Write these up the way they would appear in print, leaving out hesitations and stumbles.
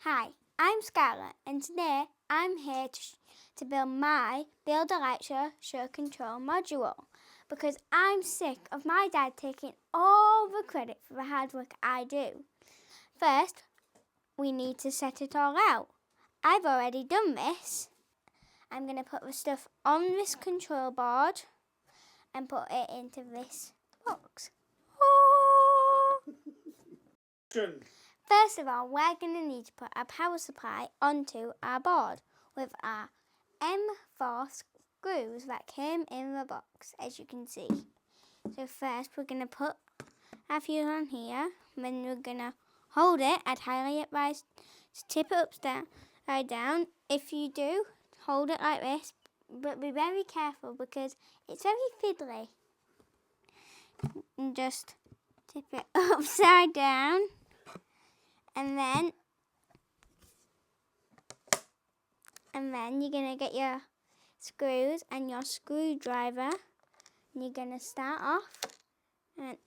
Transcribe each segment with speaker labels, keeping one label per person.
Speaker 1: Hi, I'm Scarlett, and today I'm here to build my Build a Light Show Control module because I'm sick of my dad taking all the credit for the hard work I do. First, we need to set it all out. I've already done this. I'm going to put the stuff on this control board and put it into this box. Oh! First of all, we're going to need to put our power supply onto our board with our M4 screws that came in the box, as you can see. So first we're going to put our fuse on here, then we're going to hold it and highly advise to tip it upside down. If you do, hold it like this, but be very careful because it's very fiddly. And just tip it upside down. And then you're going to get your screws and your screwdriver. And you're going to start off. And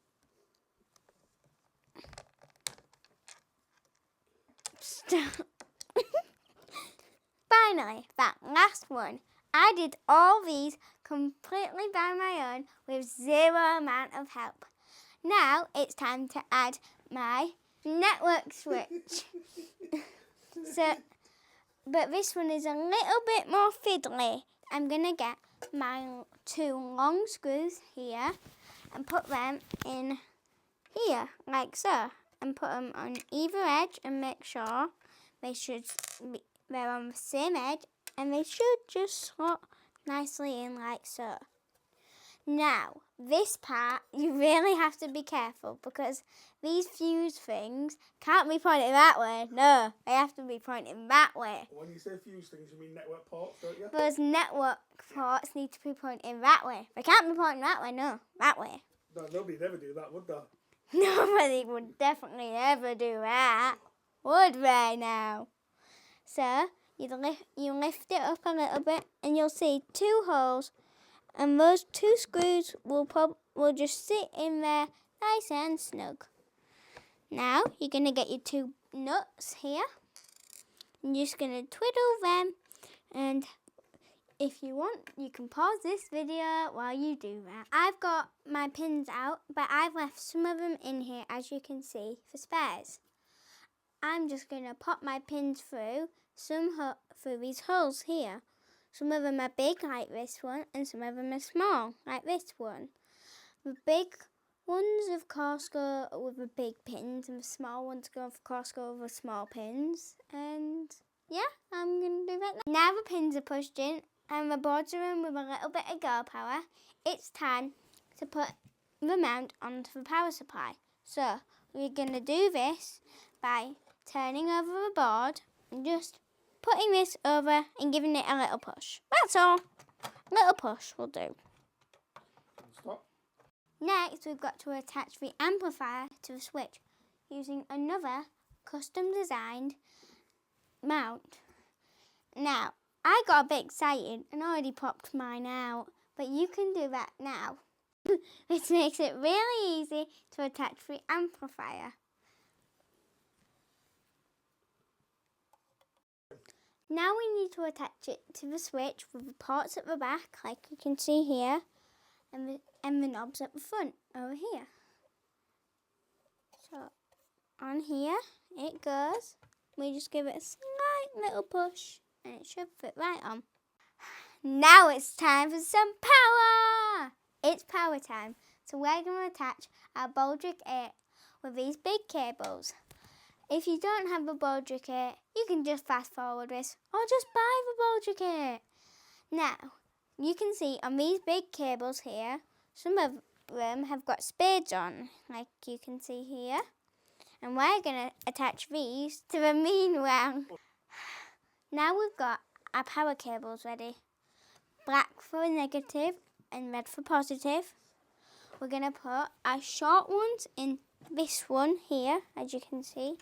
Speaker 1: finally, that last one. I did all these completely by my own with zero amount of help. Now it's time to add my network switch. But this one is a little bit more fiddly. I'm going to get my two long screws here and put them in here, like so. And put them on either edge and make sure they're on the same edge and they should just slot nicely in like so. Now, this part, you really have to be careful because these fuse things can't be pointing that way. No, they have to be pointing that way.
Speaker 2: When you say fuse things, you mean network ports, don't you?
Speaker 1: Those network ports need to be pointing that way. They can't be pointing that way, no, that way.
Speaker 2: No, nobody'd ever do that, would they?
Speaker 1: Nobody would definitely ever do that, would they now? So, you lift it up a little bit and you'll see two holes. And those two screws will just sit in there nice and snug. Now you're going to get your two nuts here. And you're just going to twiddle them. And if you want, you can pause this video while you do that. I've got my pins out, but I've left some of them in here, as you can see, for spares. I'm just going to pop my pins through these holes here. Some of them are big, like this one, and some of them are small, like this one. The big ones, of course, go with the big pins, and the small ones, of course, go with the small pins. And yeah, I'm going to do that now. Now the pins are pushed in, and the boards are in with a little bit of girl power. It's time to put the mount onto the power supply. So we're going to do this by turning over the board and just putting this over and giving it a little push. That's all. A little push will do.
Speaker 2: Stop.
Speaker 1: Next, we've got to attach the amplifier to the switch using another custom designed mount. Now, I got a bit excited and already popped mine out, but you can do that now. This makes it really easy to attach the amplifier. Now we need to attach it to the switch with the ports at the back, like you can see here, and the knobs at the front, over here. So, on here it goes. We just give it a slight little push, and it should fit right on. Now it's time for some power! It's power time, so we're going to attach our Baldric 8 with these big cables. If you don't have the Baldric 8, you can just fast forward this or just buy the Baldric 8. Now, you can see on these big cables here, some of them have got spades on, like you can see here. And we're going to attach these to the main one. Now we've got our power cables ready. Black for negative and red for positive. We're going to put our short ones in this one here, as you can see.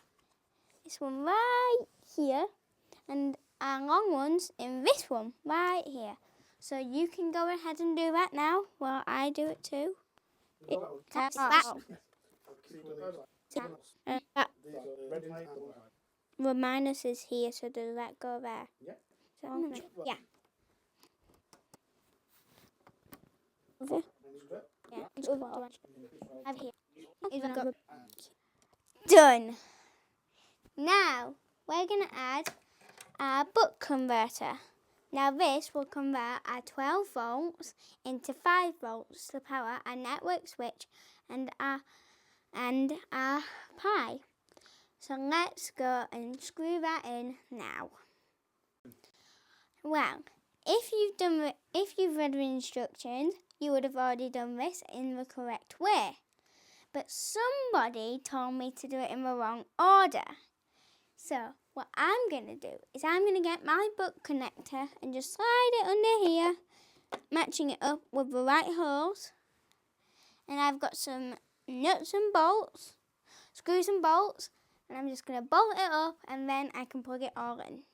Speaker 1: This one right here, and our long ones in this one right here. So you can go ahead and do that now while I do it too. minus is here, so does that go there?
Speaker 2: Yeah.
Speaker 1: So,
Speaker 2: Right.
Speaker 1: yeah. Over. Yeah. It's over. Over here. It's got done. Now we're gonna add our buck converter. Now this will convert our 12 volts into 5 volts to power our network switch and our Pi. So let's go and screw that in now. Well, if you've read the instructions, you would have already done this in the correct way. But somebody told me to do it in the wrong order. So what I'm going to do is I'm going to get my buck connector and just slide it under here, matching it up with the right holes. And I've got some nuts and bolts, screws and bolts, and I'm just going to bolt it up and then I can plug it all in.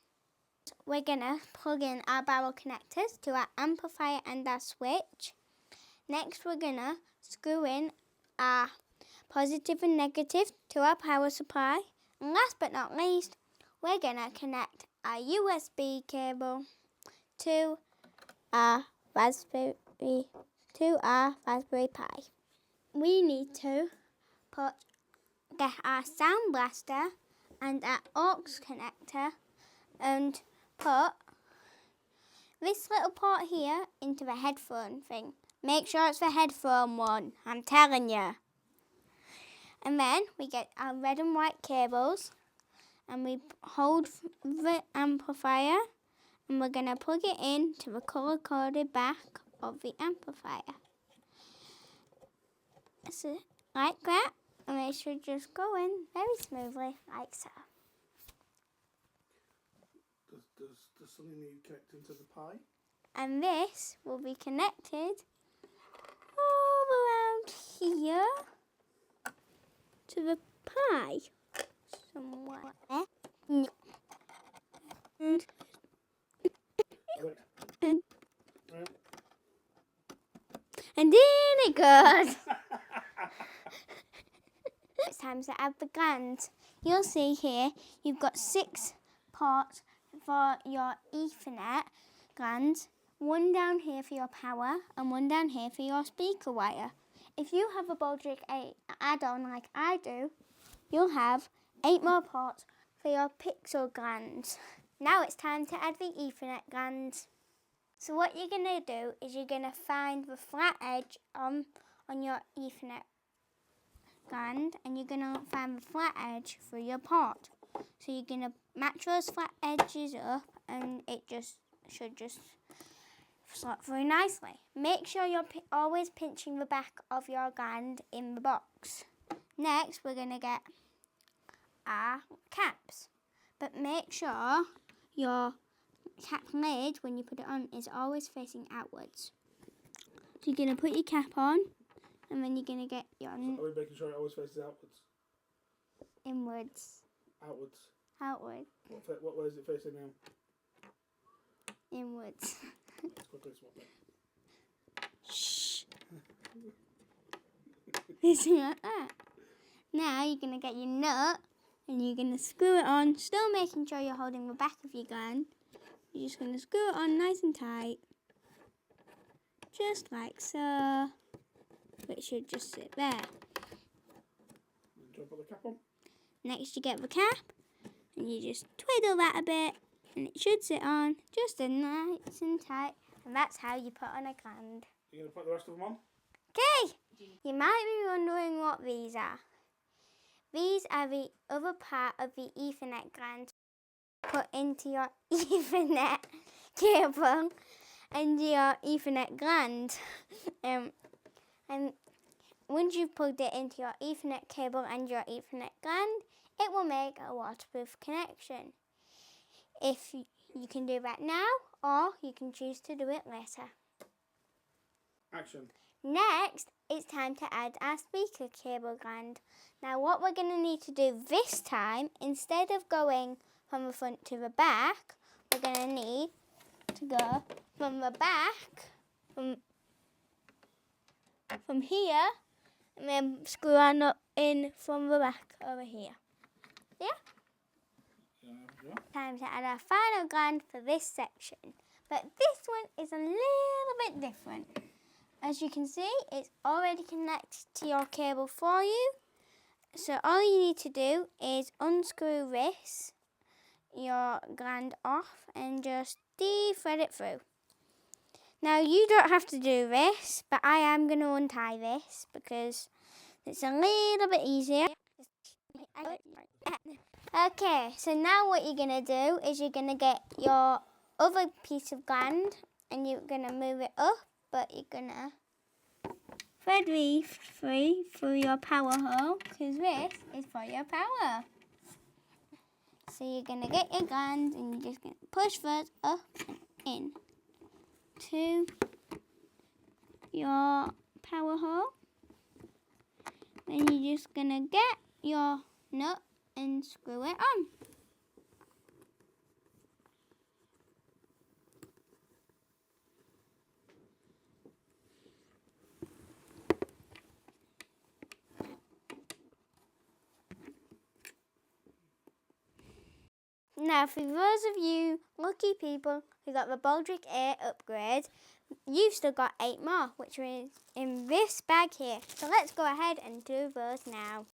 Speaker 1: We're going to plug in our barrel connectors to our amplifier and our switch. Next we're going to screw in our positive and negative to our power supply. And last but not least, we're going to connect our USB cable to our Raspberry Pi. We need to get our sound blaster and our aux connector and put this little port here into the headphone thing. Make sure it's the headphone one, I'm telling you. And then we get our red and white cables and we hold the amplifier and we're going to plug it in to the colour-coded back of the amplifier. So, like that, and it should just go in very smoothly, like so.
Speaker 2: Does something need connecting to the Pi?
Speaker 1: And this will be connected all around here to the Pi somewhere. And in it goes. It's time to add the glands. You'll see here you've got 6 ports for your Ethernet glands, one down here for your power and one down here for your speaker wire. If you have a Baldric 8 add-on like I do, you'll have 8 more ports for your pixel glands. Now it's time to add the Ethernet glands. So what you're going to do is you're going to find the flat edge on your Ethernet gland and you're going to find the flat edge for your port. So you're going to match those flat edges up and it should just slot through nicely. Make sure you're always pinching the back of your gland in the box. Next we're going to get our caps. But make sure your cap lid, when you put it on, is always facing outwards. So you're going to put your cap on, and then you're going to get your...
Speaker 2: So are we making sure it always faces outwards?
Speaker 1: Inwards.
Speaker 2: Outwards.
Speaker 1: Outward.
Speaker 2: What way is it facing now?
Speaker 1: Inwards. Shh. Facing like that. Now you're going to get your nut, and you're going to screw it on, still making sure you're holding the back of your gland. You're just going to screw it on nice and tight, just like so. It should just sit there.
Speaker 2: Do I put the cap on?
Speaker 1: Next you get the cap, and you just twiddle that a bit, and it should sit on just as nice and tight. And that's how you put on a gland.
Speaker 2: You're going to put the rest of them on?
Speaker 1: Okay! You might be wondering what these are. These are the other part of the Ethernet gland put into your Ethernet cable and your Ethernet gland. And once you've plugged it into your Ethernet cable and your Ethernet gland, it will make a waterproof connection. If you can do that now, or you can choose to do it later.
Speaker 2: Action.
Speaker 1: Next, it's time to add our speaker cable gland. Now what we're going to need to do this time, instead of going from the front to the back, we're going to need to go from the back, from here, and then screw on up in from the back over here. Yeah?
Speaker 2: go.
Speaker 1: Time to add our final gland for this section. But this one is a little bit different. As you can see, it's already connected to your cable for you. So all you need to do is unscrew this, your gland off, and just de-thread it through. Now you don't have to do this, but I am going to untie this because it's a little bit easier. Okay, so now what you're going to do is you're going to get your other piece of gland and you're going to move it up, but you're going to thread these through your power hole because this is for your power. So you're going to get your gland and you're just going to push first up and in to your power hole. Then you're just going to get your nut and screw it on. Now, for those of you lucky people who got the Baldric 8 upgrade, you've still got 8 more, which is in this bag here. So let's go ahead and do those now.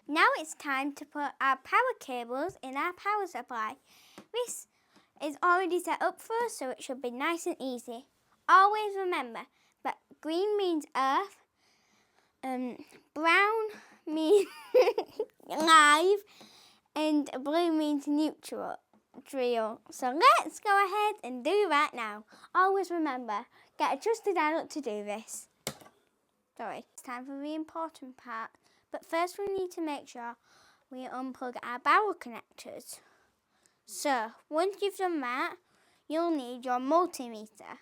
Speaker 1: Now it's time to put our power cables in our power supply. This is already set up for us, so it should be nice and easy. Always remember that green means earth, brown means live, and blue means neutral. So let's go ahead and do that now. Always remember, get a trusted adult to do this. Sorry, it's time for the important part. But first we need to make sure we unplug our barrel connectors. So once you've done that, you'll need your multimeter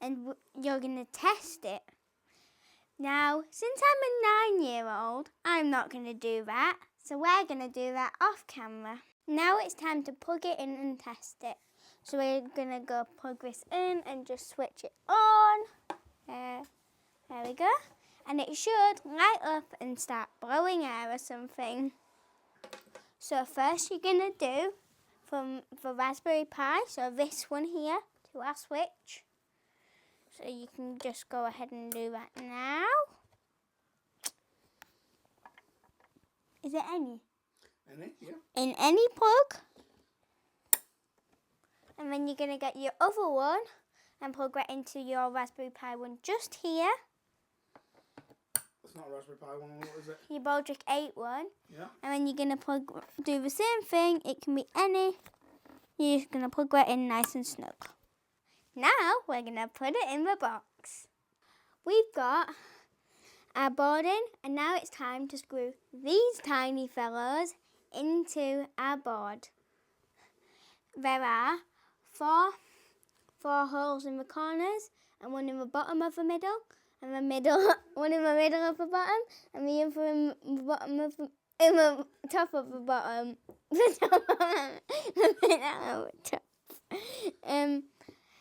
Speaker 1: and you're going to test it. Now, since I'm a 9-year-old, I'm not going to do that. So we're going to do that off camera. Now it's time to plug it in and test it. So we're going to go plug this in and just switch it on. There we go. And it should light up and start blowing air or something. So first you're going to do from the Raspberry Pi, so this one here, to our switch. So you can just go ahead and do that now. Is it any?
Speaker 2: Any, yeah.
Speaker 1: In any plug. And then you're going to get your other one and plug that into your Raspberry Pi one just here.
Speaker 2: It's not a Raspberry Pi one, what is it?
Speaker 1: Your Baldric 8 one.
Speaker 2: Yeah.
Speaker 1: And then you're going to do the same thing. It can be any. You're just going to plug that in nice and snug. Now we're going to put it in the box. We've got our board in, and now it's time to screw these tiny fellows into our board. There are four holes in the corners and one in the bottom of the middle, and one in the middle of the bottom, and the other in the bottom of in the top of the bottom. The top of the middle of the top.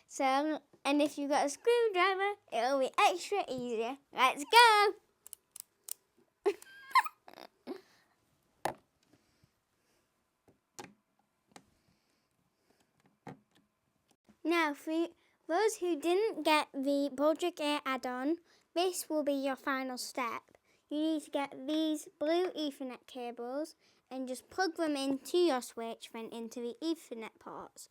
Speaker 1: So, and if you've got a screwdriver, it'll be extra easier. Let's go! Now, for those who didn't get the Baldric 8 add-on, this will be your final step. You need to get these blue Ethernet cables and just plug them into your switch, then into the Ethernet ports.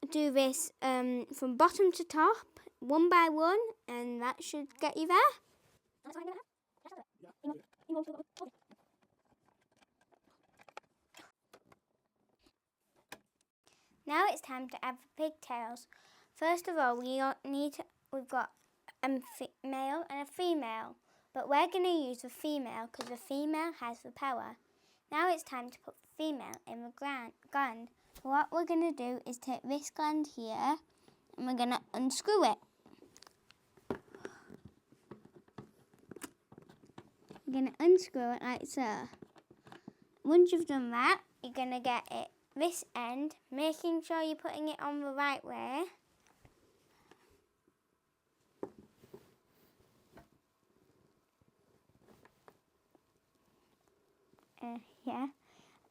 Speaker 1: Do this from bottom to top, one by one, and that should get you there. Now it's time to add the pigtails. First of all, we've got a male and a female, but we're going to use the female because the female has the power. Now it's time to put the female in the gland. What we're going to do is take this gland here and we're going to unscrew it. We're going to unscrew it like so. Once you've done that, you're going to get it this end, making sure you're putting it on the right way. yeah.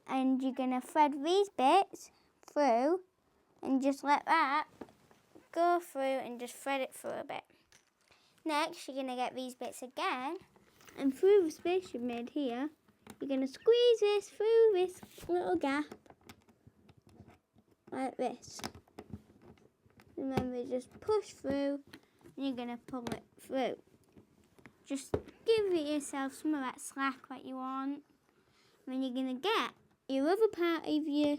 Speaker 1: And you're going to thread these bits through and just let that go through and just thread it through a bit. Next, you're going to get these bits again, and through the space you've made here, you're going to squeeze this through this little gap, like this. Remember, just push through, and you're going to pull it through. Just give yourself some of that slack that you want. And then you're going to get your other part of your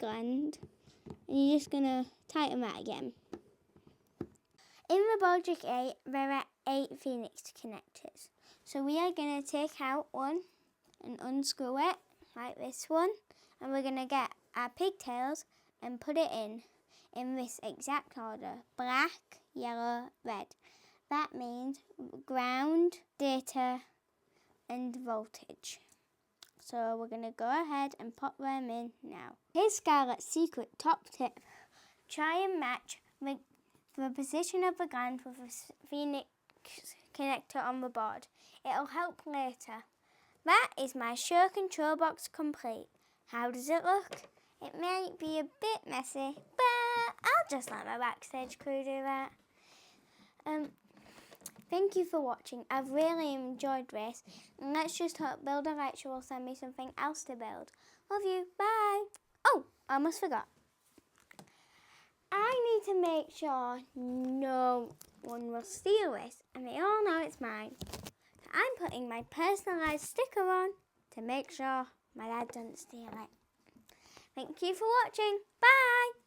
Speaker 1: gland, and you're just going to tighten that again. In the Baldric 8, there are 8 phoenix connectors. So we are going to take out one and unscrew it, like this one. And we're going to get our pigtails and put it in this exact order. Black, yellow, red. That means ground, data, and voltage. So we're going to go ahead and pop them in now. Here's Scarlett's secret top tip. Try and match the position of the gland with a phoenix connector on the board. It'll help later. That is my show control box complete. How does it look? It might be a bit messy, but I'll just let my backstage crew do that. Thank you for watching. I've really enjoyed this. And let's just hope Builder Lecture will send me something else to build. Love you. Bye. Oh, I almost forgot. I need to make sure no one will steal this, and they all know it's mine. So I'm putting my personalised sticker on to make sure my dad doesn't steal it. Thank you for watching. Bye!